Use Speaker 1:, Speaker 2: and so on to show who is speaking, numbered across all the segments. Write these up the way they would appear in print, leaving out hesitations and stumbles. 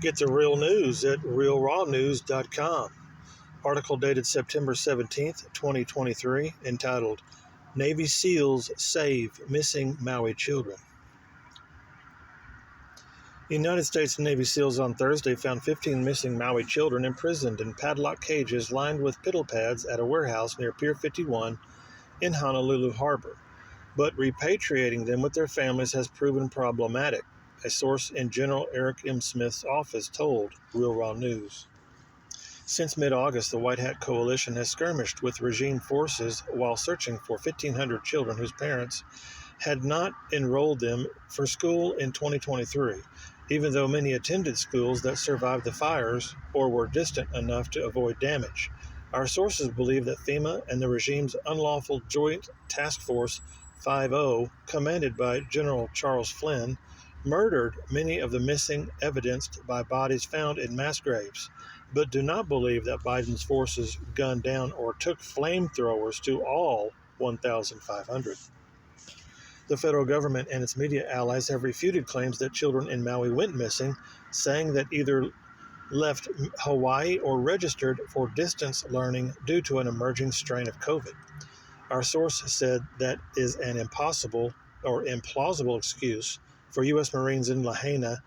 Speaker 1: Get the real news at realrawnews.com. Article dated September 17th, 2023, entitled Navy SEALs Save Missing Maui Children. United States Navy SEALs on Thursday found 15 missing Maui children imprisoned in padlocked cages lined with piddle pads at a warehouse near Pier 51 in Honolulu Harbor. But repatriating them with their families has proven problematic, a source in General Eric M. Smith's office told Real Raw News. Since mid-August, the White Hat Coalition has skirmished with regime forces while searching for 1,500 children whose parents had not enrolled them for school in 2023, even though many attended schools that survived the fires or were distant enough to avoid damage. Our sources believe that FEMA and the regime's unlawful Joint Task Force 5-0, commanded by General Charles Flynn, murdered many of the missing, evidenced by bodies found in mass graves, but do not believe that Biden's forces gunned down or took flamethrowers to all 1,500. The federal government and its media allies have refuted claims that children in Maui went missing, saying that either left Hawaii or registered for distance learning due to an emerging strain of COVID. Our source said that is an impossible or implausible excuse for U.S. Marines in Lahaina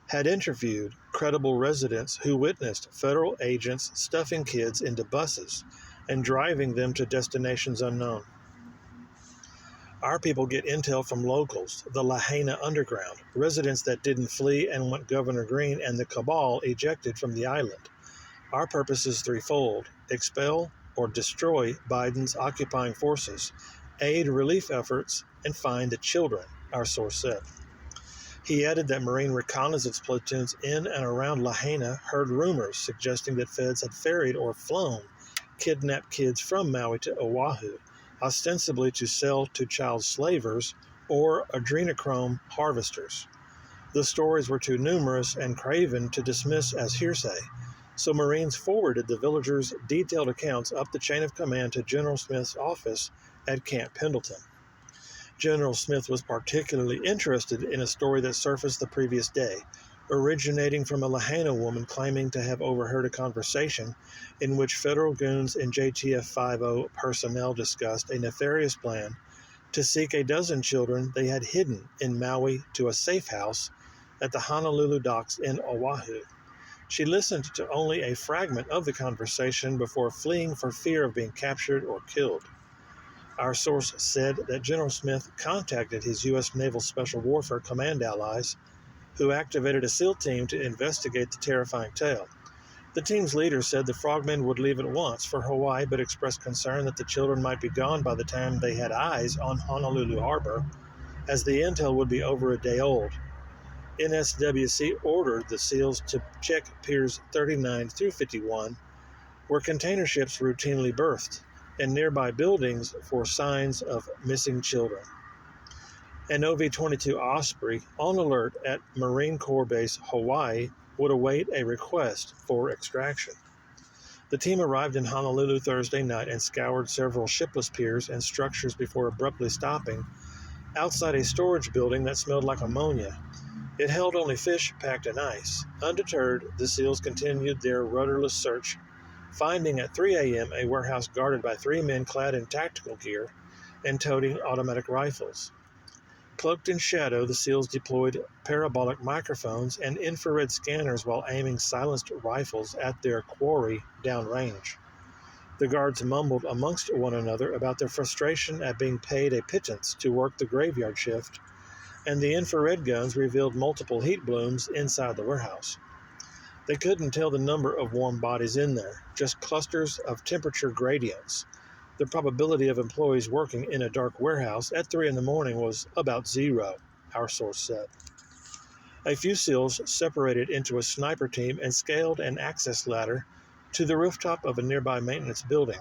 Speaker 1: had interviewed credible residents who witnessed federal agents stuffing kids into buses and driving them to destinations unknown. Our people get intel from locals, the Lahaina underground, residents that didn't flee and want Governor Green and the cabal ejected from the island. Our purpose is threefold: expel or destroy Biden's occupying forces, aid relief efforts, and find the children, our source said. He added that Marine reconnaissance platoons in and around Lahaina heard rumors suggesting that feds had ferried or flown kidnapped kids from Maui to Oahu, ostensibly to sell to child slavers or adrenochrome harvesters. The stories were too numerous and craven to dismiss as hearsay, so Marines forwarded the villagers' detailed accounts up the chain of command to General Smith's office at Camp Pendleton. General Smith was particularly interested in a story that surfaced the previous day, originating from a Lahaina woman claiming to have overheard a conversation in which federal goons and JTF 5-0 personnel discussed a nefarious plan to seek a dozen children they had hidden in Maui to a safe house at the Honolulu docks in Oahu. She listened to only a fragment of the conversation before fleeing for fear of being captured or killed. Our source said that General Smith contacted his U.S. Naval Special Warfare Command allies, who activated a SEAL team to investigate the terrifying tale. The team's leader said the frogmen would leave at once for Hawaii, but expressed concern that the children might be gone by the time they had eyes on Honolulu Harbor, as the intel would be over a day old. NSWC ordered the SEALs to check Piers 39 through 51, where container ships routinely berthed, and nearby buildings for signs of missing children. An OV-22 Osprey on alert at Marine Corps Base Hawaii would await a request for extraction. The team arrived in Honolulu Thursday night and scoured several shipless piers and structures before abruptly stopping outside a storage building that smelled like ammonia. It held only fish packed in ice. Undeterred, the SEALs continued their rudderless search, finding at 3 a.m. a warehouse guarded by 3 men clad in tactical gear and toting automatic rifles. Cloaked in shadow, the SEALs deployed parabolic microphones and infrared scanners while aiming silenced rifles at their quarry downrange. The guards mumbled amongst one another about their frustration at being paid a pittance to work the graveyard shift, and the infrared guns revealed multiple heat blooms inside the warehouse. They couldn't tell the number of warm bodies in there, just clusters of temperature gradients. The probability of employees working in a dark warehouse at 3 in the morning was about 0, our source said. A few SEALs separated into a sniper team and scaled an access ladder to the rooftop of a nearby maintenance building.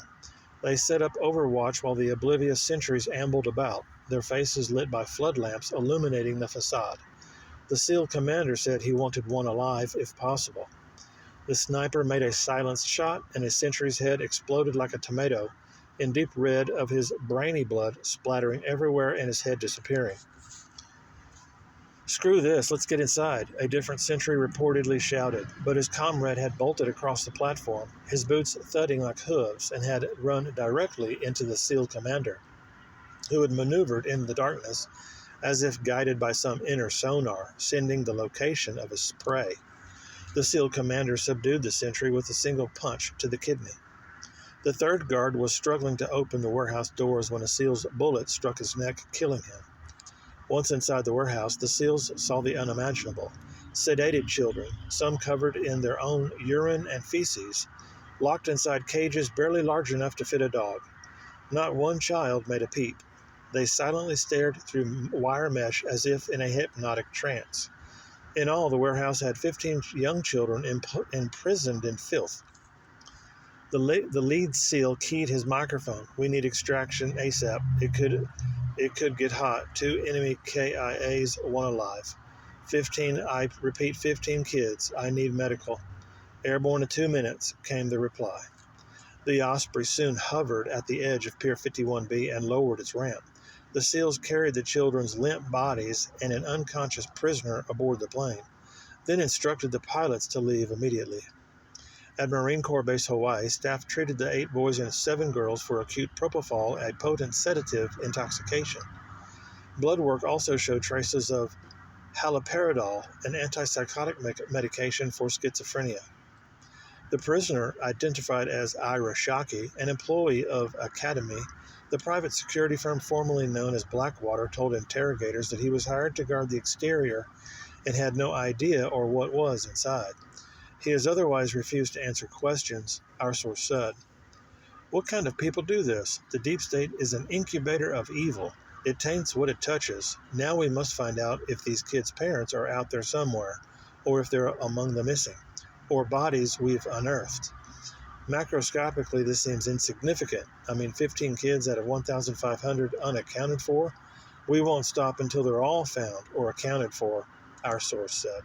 Speaker 1: They set up overwatch while the oblivious sentries ambled about, their faces lit by flood lamps illuminating the facade. The SEAL commander said he wanted one alive if possible. The sniper made a silenced shot, and a sentry's head exploded like a tomato, in deep red of his brainy blood splattering everywhere and his head disappearing. "Screw this, let's get inside," a different sentry reportedly shouted, but his comrade had bolted across the platform, his boots thudding like hooves, and had run directly into the SEAL commander, who had maneuvered in the darkness as if guided by some inner sonar, sending the location of his prey. The SEAL commander subdued the sentry with a single punch to the kidney. The third guard was struggling to open the warehouse doors when a SEAL's bullet struck his neck, killing him. Once inside the warehouse, the SEALs saw the unimaginable. Sedated children, some covered in their own urine and feces, locked inside cages barely large enough to fit a dog. Not one child made a peep. They silently stared through wire mesh as if in a hypnotic trance. In all, the warehouse had 15 young children imprisoned in filth. The lead SEAL keyed his microphone. "We need extraction ASAP. It could get hot. 2 enemy KIAs, 1 alive. 15, I repeat, 15 kids. I need medical." "Airborne in 2 minutes," came the reply. The Osprey soon hovered at the edge of Pier 51B and lowered its ramp. The SEALs carried the children's limp bodies and an unconscious prisoner aboard the plane, then instructed the pilots to leave immediately. At Marine Corps Base Hawaii, staff treated the 8 boys and 7 girls for acute propofol, a potent sedative intoxication. Blood work also showed traces of haloperidol, an antipsychotic medication for schizophrenia. The prisoner, identified as Ira Shockey, an employee of Academy, the private security firm formerly known as Blackwater, told interrogators that he was hired to guard the exterior and had no idea or what was inside. He has otherwise refused to answer questions, our source said. "What kind of people do this? The deep state is an incubator of evil. It taints what it touches. Now we must find out if these kids' parents are out there somewhere, or if they're among the missing, or bodies we've unearthed. Macroscopically, this seems insignificant. 15 kids out of 1,500 unaccounted for? We won't stop until they're all found or accounted for," our source said.